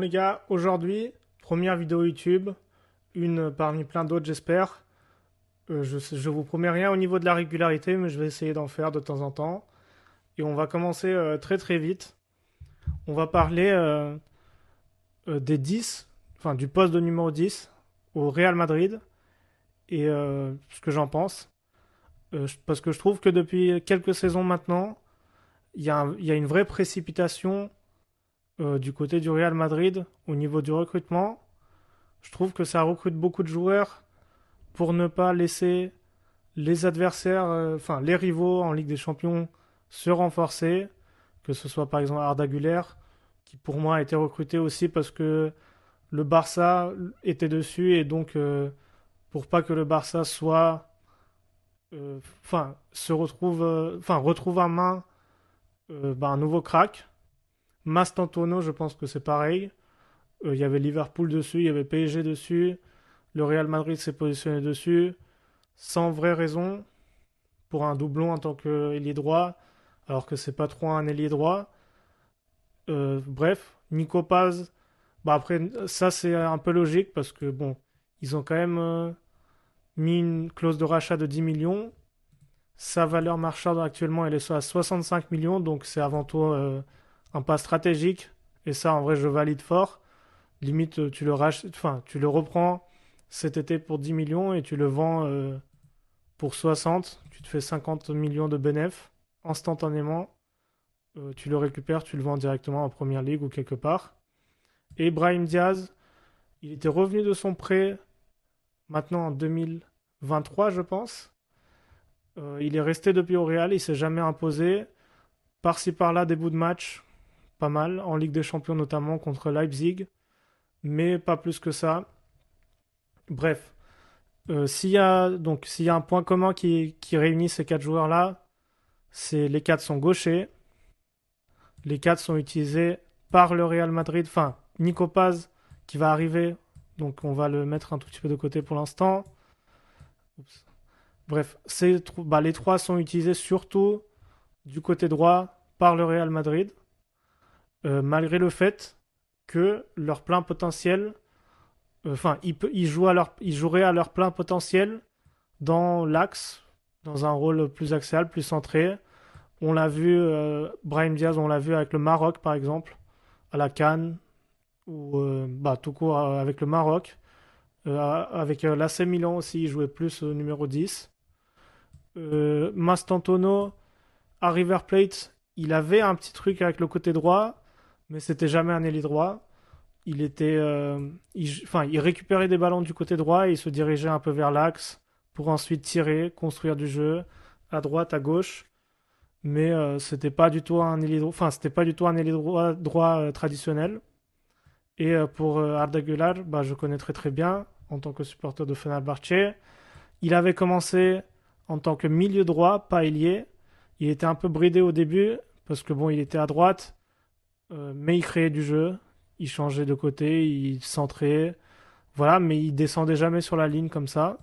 Les gars, aujourd'hui, première vidéo YouTube, une parmi plein d'autres j'espère. Je vous promets rien au niveau de la régularité, mais je vais essayer d'en faire de temps en temps. Et on va commencer très très vite. On va parler des 10, enfin du poste de numéro 10 au Real Madrid et ce que j'en pense. Parce que je trouve que depuis quelques saisons maintenant, il y a une vraie précipitation du côté du Real Madrid au niveau du recrutement. Je trouve que ça recrute beaucoup de joueurs pour ne pas laisser les adversaires, enfin les rivaux en Ligue des Champions se renforcer, que ce soit par exemple Arda Güler, qui pour moi a été recruté aussi parce que le Barça était dessus et donc pour pas que le Barça soit, enfin se retrouve, enfin retrouve en main un nouveau crack. Mastantuono, je pense que c'est pareil. Il y avait Liverpool dessus, il y avait PSG dessus, le Real Madrid s'est positionné dessus, sans vraie raison. Pour un doublon en tant qu'ailier droit, alors que c'est pas trop un ailier droit. Bref, Nico Paz, bah après, ça c'est un peu logique parce que bon, ils ont quand même mis une clause de rachat de 10 millions. Sa valeur marchande actuellement, elle est à 65 millions, donc c'est avant tout un pas stratégique. Et ça, en vrai, je valide fort. Limite, tu le rachètes, enfin, tu le reprends cet été pour 10 millions et tu le vends pour 60. Tu te fais 50 millions de bénéfices instantanément. Tu le récupères, tu le vends directement en première ligue ou quelque part. Et Brahim Diaz, il était revenu de son prêt maintenant en 2023, je pense. Il est resté depuis au Real, il s'est jamais imposé. Par-ci par-là, des bouts de match, pas mal, en Ligue des Champions notamment contre Leipzig, mais pas plus que ça. Bref, s'il y a un point commun qui réunit ces quatre joueurs-là, c'est les quatre sont gauchers. Les quatre sont utilisés par le Real Madrid. Enfin, Nico Paz qui va arriver. Donc on va le mettre un tout petit peu de côté pour l'instant. Oups. Bref, les trois sont utilisés surtout du côté droit par le Real Madrid. Malgré le fait que leur plein potentiel, enfin, ils joueraient à leur plein potentiel dans l'axe, dans un rôle plus axial, plus centré. On l'a vu, Brahim Diaz, on l'a vu avec le Maroc par exemple, à la CAN, ou tout court avec le Maroc. Avec l'AC Milan aussi, il jouait plus au numéro 10. Mastantono, à River Plate, il avait un petit truc avec le côté droit, mais c'était jamais un ailier droit. Il était, il récupérait des ballons du côté droit et il se dirigeait un peu vers l'axe pour ensuite tirer, construire du jeu à droite, à gauche. Mais c'était pas du tout un ailier droit, enfin c'était pas du tout un ailier droit traditionnel. Et pour Arda Güler, bah, je connais très très bien en tant que supporter de Fenerbahçe. Il avait commencé en tant que milieu droit, pas ailier. Il était un peu bridé au début parce que bon, il était à droite, mais il créait du jeu. Il changeait de côté, il centrait. Voilà, mais il descendait jamais sur la ligne comme ça.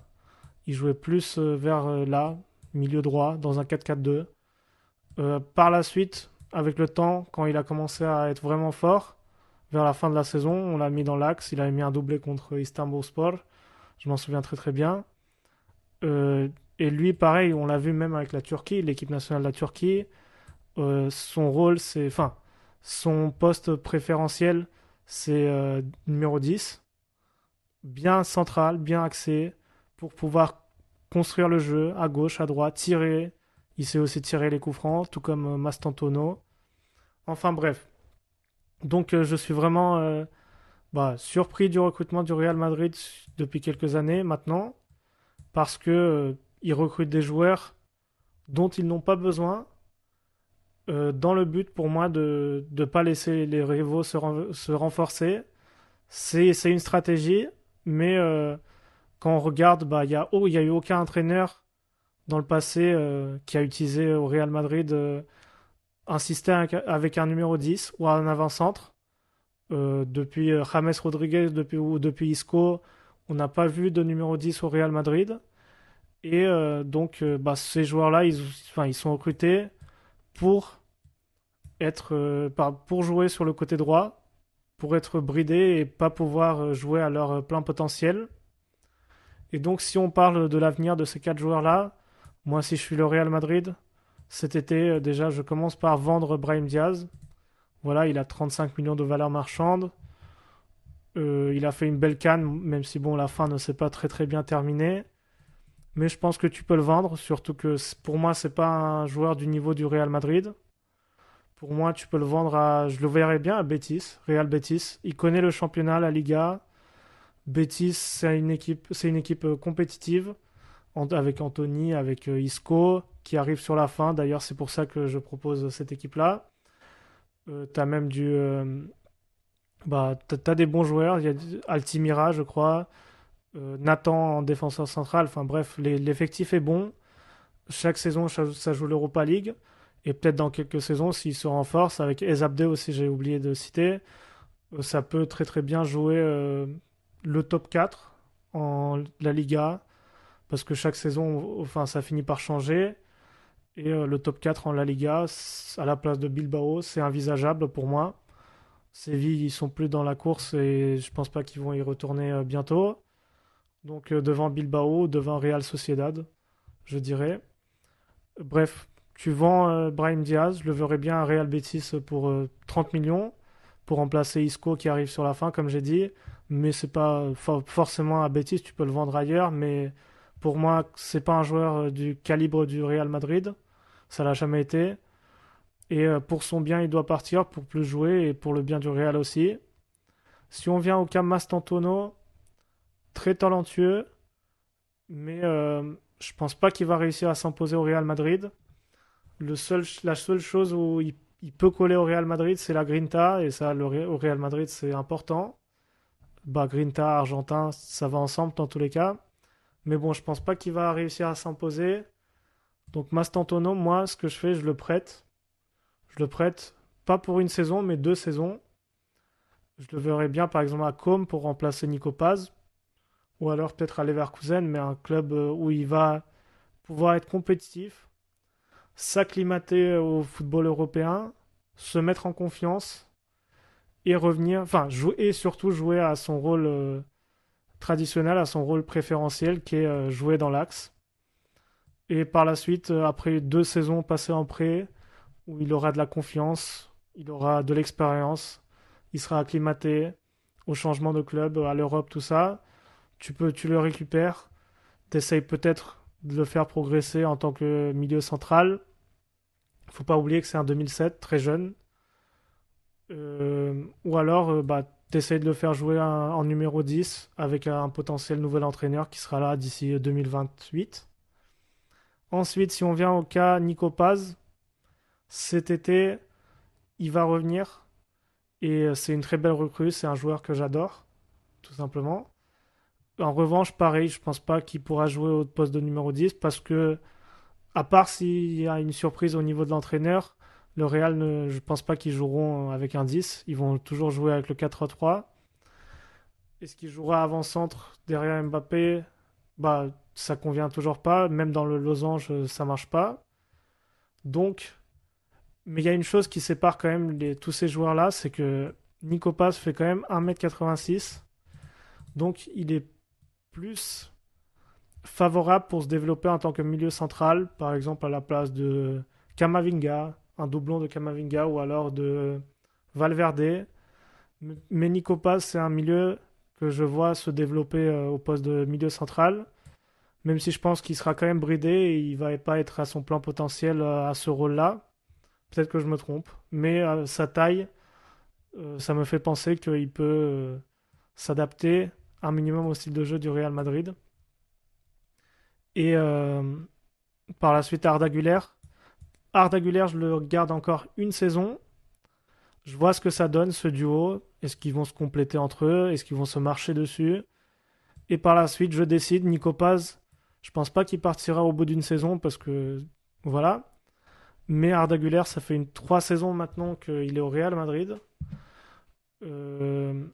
Il jouait plus vers là, milieu droit, dans un 4-4-2. Par la suite, avec le temps, quand il a commencé à être vraiment fort, vers la fin de la saison, on l'a mis dans l'axe. Il avait mis un doublé contre Istanbulspor. Je m'en souviens très très bien. Euh, et lui, pareil, on l'a vu même avec la Turquie, l'équipe nationale de la Turquie. Son rôle, c'est. Enfin, son poste préférentiel, c'est numéro 10. Bien central, bien axé, pour pouvoir construire le jeu à gauche, à droite, tirer. Il sait aussi tirer les coups francs, tout comme Mastantono. Enfin bref. Donc je suis vraiment surpris du recrutement du Real Madrid depuis quelques années maintenant, parce que ils recrutent des joueurs dont ils n'ont pas besoin, dans le but pour moi de ne pas laisser les rivaux se renforcer. C'est une stratégie, mais quand on regarde, il y a eu aucun entraîneur dans le passé qui a utilisé au Real Madrid un système avec un numéro 10 ou un avant-centre. Depuis James Rodriguez, depuis Isco, on n'a pas vu de numéro 10 au Real Madrid. Et ces joueurs-là, ils sont recrutés pour pour jouer sur le côté droit, pour être bridés et pas pouvoir jouer à leur plein potentiel. Et donc, si on parle de l'avenir de ces quatre joueurs-là, moi, si je suis le Real Madrid, cet été, déjà, je commence par vendre Brahim Diaz. Voilà, il a 35 millions de valeur marchande. Il a fait une belle canne, même si bon, la fin ne s'est pas très très bien terminée. Mais je pense que tu peux le vendre, surtout que pour moi, c'est pas un joueur du niveau du Real Madrid. Pour moi, tu peux le vendre à, je le verrais bien à Betis, Real Betis. Il connaît le championnat, la Liga. Betis, c'est une équipe compétitive avec Anthony, avec Isco qui arrive sur la fin. D'ailleurs, c'est pour ça que je propose cette équipe-là. T'as même t'as des bons joueurs. Il y a Altimira, je crois. Nathan en défenseur central. Enfin bref, l'effectif est bon. Chaque saison, ça joue l'Europa League. Et peut-être dans quelques saisons, s'il se renforce, avec Ezabde aussi, j'ai oublié de citer, ça peut très très bien jouer le top 4 en la Liga. Parce que chaque saison, enfin, ça finit par changer. Et le top 4 en La Liga, à la place de Bilbao, c'est envisageable pour moi. Séville, ils sont plus dans la course et je pense pas qu'ils vont y retourner bientôt. Donc devant Bilbao, devant Real Sociedad, je dirais. Bref, tu vends Brahim Diaz, je le verrais bien à Real Betis pour 30 millions pour remplacer Isco qui arrive sur la fin, comme j'ai dit. Mais c'est pas forcément à Betis, tu peux le vendre ailleurs. Mais pour moi, c'est pas un joueur du calibre du Real Madrid. Ça l'a jamais été. Et pour son bien, il doit partir pour plus jouer et pour le bien du Real aussi. Si on vient au cas Mastantuono, très talentueux, mais je pense pas qu'il va réussir à s'imposer au Real Madrid. La seule chose où il peut coller au Real Madrid, c'est la Grinta, et ça, au Real Madrid, c'est important. Bah, Grinta, Argentin, ça va ensemble dans tous les cas. Mais bon, je pense pas qu'il va réussir à s'imposer. Donc Mastantuono, moi, ce que je fais, je le prête. Je le prête, pas pour une saison, mais 2 saisons. Je le verrais bien, par exemple, à Com pour remplacer Nico Paz. Ou alors peut-être à Leverkusen, mais un club où il va pouvoir être compétitif, s'acclimater au football européen, se mettre en confiance et revenir, enfin, jouer, et surtout jouer à son rôle traditionnel, à son rôle préférentiel qui est jouer dans l'axe. Et par la suite, après 2 saisons passées en prêt, où il aura de la confiance, il aura de l'expérience, il sera acclimaté au changement de club, à l'Europe, tout ça. Tu le récupères, t'essayes peut-être de le faire progresser en tant que milieu central. Faut pas oublier que c'est un 2007, très jeune. Ou alors, t'essayes de le faire jouer en numéro 10 avec un potentiel nouvel entraîneur qui sera là d'ici 2028. Ensuite, si on vient au cas Nico Paz, cet été, il va revenir et c'est une très belle recrue. C'est un joueur que j'adore, tout simplement. En revanche, pareil, je pense pas qu'il pourra jouer au poste de numéro 10 parce que, à part s'il y a une surprise au niveau de l'entraîneur, le Real, je pense pas qu'ils joueront avec un 10. Ils vont toujours jouer avec le 4-3. Est-ce qu'il jouera avant-centre derrière Mbappé? Bah, ça convient toujours pas. Même dans le losange, ça marche pas. Donc, mais il y a une chose qui sépare quand même tous ces joueurs-là, c'est que Nico Paz fait quand même 1m86. Donc, il est plus favorable pour se développer en tant que milieu central, par exemple à la place de Camavinga, un doublon de Camavinga ou alors de Valverde. Mais Nico Paz, c'est un milieu que je vois se développer au poste de milieu central, même si je pense qu'il sera quand même bridé et il va pas être à son plein potentiel à ce rôle-là. Peut-être que je me trompe, mais sa taille, ça me fait penser qu'il peut s'adapter un minimum au style de jeu du Real Madrid. Et par la suite, Arda Güler. Arda Güler, je le garde encore une saison. Je vois ce que ça donne, ce duo. Est-ce qu'ils vont se compléter entre eux? Est-ce qu'ils vont se marcher dessus? Et par la suite, je décide, Nico Paz, je pense pas qu'il partira au bout d'une saison parce que voilà. Mais Arda Güler, ça fait 3 saisons maintenant qu'il est au Real Madrid. Euh,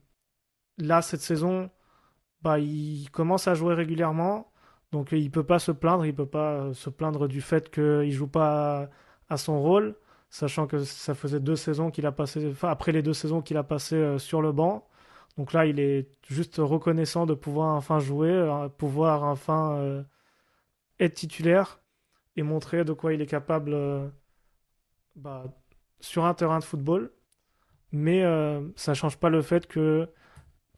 Là, cette saison, bah, il commence à jouer régulièrement. Donc il peut pas se plaindre. Il peut pas se plaindre du fait qu'il joue pas à son rôle. sachant que ça faisait 2 saisons qu'il a passé, enfin, après les 2 saisons qu'il a passé sur le banc. Donc là, il est juste reconnaissant de pouvoir enfin jouer, pouvoir enfin être titulaire et montrer de quoi il est capable bah, sur un terrain de football. Mais ça change pas le fait que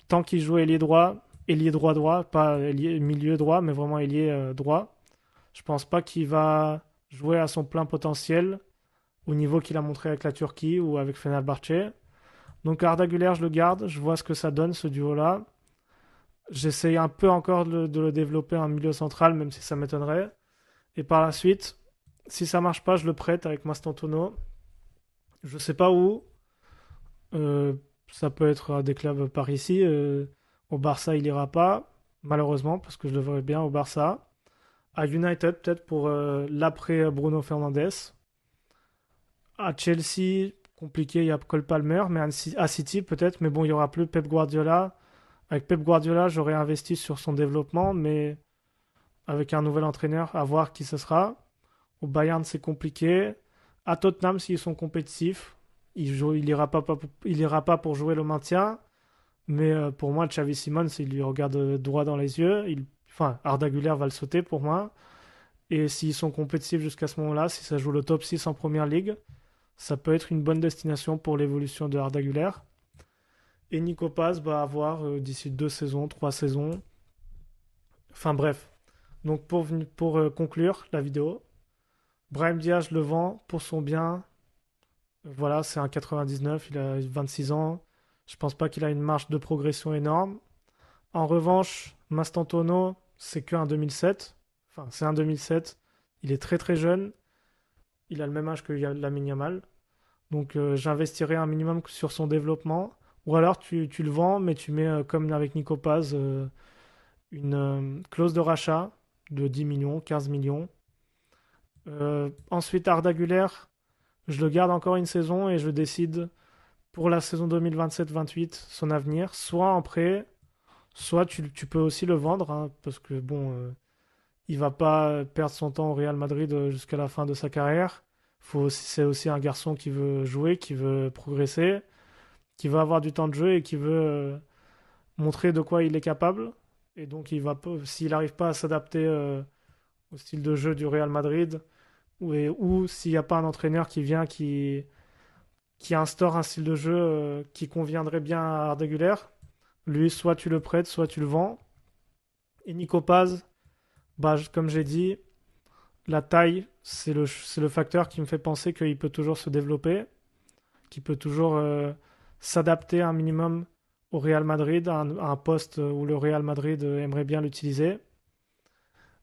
tant qu'il joue ailier droit droit, pas milieu droit, mais vraiment ailier droit, je pense pas qu'il va jouer à son plein potentiel au niveau qu'il a montré avec la Turquie ou avec Fenerbahçe. Donc Arda Güler, je le garde, je vois ce que ça donne ce duo-là. J'essaye un peu encore de le développer en milieu central, même si ça m'étonnerait. Et par la suite, si ça marche pas, je le prête avec Mastantuono. Je sais pas où. Euh, Ça peut être à des clubs par ici. Au Barça, il ira pas, malheureusement, parce que je le verrais bien au Barça. À United, peut-être pour l'après Bruno Fernandes. À Chelsea, compliqué, il y a Cole Palmer, mais à City, peut-être. Mais bon, il y aura plus Pep Guardiola. Avec Pep Guardiola, j'aurais investi sur son développement, mais avec un nouvel entraîneur, à voir qui ce sera. Au Bayern, c'est compliqué. À Tottenham, s'ils sont compétitifs, il ira pas pour jouer le maintien. Mais pour moi, Xavi Simons, il lui regarde droit dans les yeux. Enfin, Arda Güler va le sauter pour moi. Et s'ils sont compétitifs jusqu'à ce moment-là, si ça joue le top 6 en première ligue, ça peut être une bonne destination pour l'évolution de Arda Güler. Et Nico Paz va avoir d'ici 2 saisons, 3 saisons. Enfin bref. Donc pour conclure la vidéo, Brahim Diaz, je le vends pour son bien. Voilà, c'est un 99, il a 26 ans. Je pense pas qu'il a une marge de progression énorme. En revanche, Mastantuono, c'est qu'un 2007. Enfin, c'est un 2007. Il est très très jeune. Il a le même âge que Lamine Yamal. Donc j'investirai un minimum sur son développement. Ou alors tu le vends, mais tu mets, comme avec Nico Paz, une clause de rachat de 10 millions, 15 millions. Ensuite, Arda Güler, je le garde encore une saison et je décide pour la saison 2027-28 son avenir. Soit en prêt, soit tu peux aussi le vendre, hein, parce que bon, il va pas perdre son temps au Real Madrid jusqu'à la fin de sa carrière. C'est aussi un garçon qui veut jouer, qui veut progresser, qui veut avoir du temps de jeu et qui veut montrer de quoi il est capable. Et donc, s'il n'arrive pas à s'adapter au style de jeu du Real Madrid, ou s'il n'y a pas un entraîneur qui vient, qui instaure un style de jeu qui conviendrait bien à Arda Güler, lui, soit tu le prêtes, soit tu le vends. Et Nico Paz, bah, comme j'ai dit, la taille, c'est le facteur qui me fait penser qu'il peut toujours se développer, qu'il peut toujours s'adapter un minimum au Real Madrid, à un poste où le Real Madrid aimerait bien l'utiliser.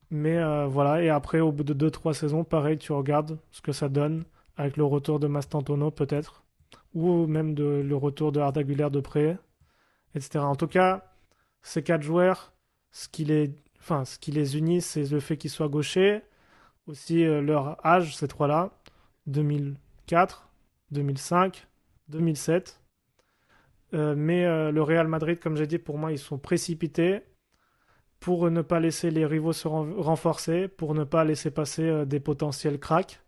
Mais voilà, et après, au bout de 2 3 saisons, pareil, tu regardes ce que ça donne avec le retour de Mastantuono peut-être, ou même le retour de Arda Güler de près, etc. En tout cas, ces 4 joueurs, ce qui les unit, c'est le fait qu'ils soient gauchers, aussi leur âge, ces trois-là, 2004, 2005, 2007. Mais le Real Madrid, comme j'ai dit, pour moi, ils sont précipités pour ne pas laisser les rivaux se renforcer, pour ne pas laisser passer des potentiels cracks.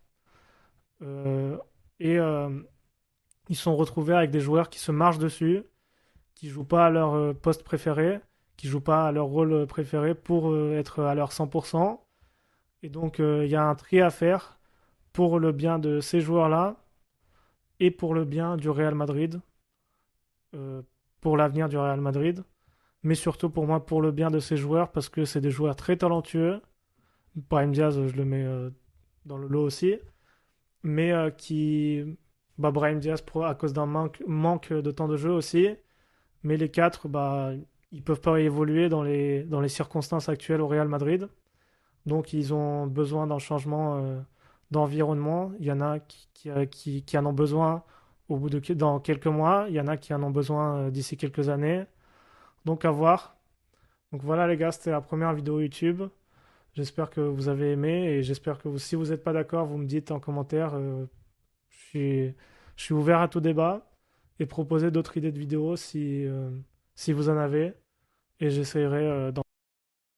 Euh, et ils sont retrouvés avec des joueurs qui se marchent dessus, qui jouent pas à leur poste préféré, qui jouent pas à leur rôle préféré pour être à leur 100%. Et donc, il y a un tri à faire pour le bien de ces joueurs-là et pour le bien du Real Madrid, euh, pour l'avenir du Real Madrid, mais surtout pour moi pour le bien de ces joueurs parce que c'est des joueurs très talentueux. Brahim Diaz, je le mets dans le lot aussi, mais Brahim Diaz à cause d'un manque de temps de jeu aussi, mais les quatre, bah, ils peuvent pas évoluer dans les circonstances actuelles au Real Madrid. Donc ils ont besoin d'un changement d'environnement. Il y en a qui en ont besoin dans quelques mois. Il y en a qui en ont besoin d'ici quelques années. Donc à voir. Donc voilà les gars, c'était la première vidéo YouTube. J'espère que vous avez aimé et j'espère que si vous n'êtes pas d'accord, vous me dites en commentaire. Je suis, je suis ouvert à tout débat et proposer d'autres idées de vidéos si vous en avez. Et j'essaierai d'en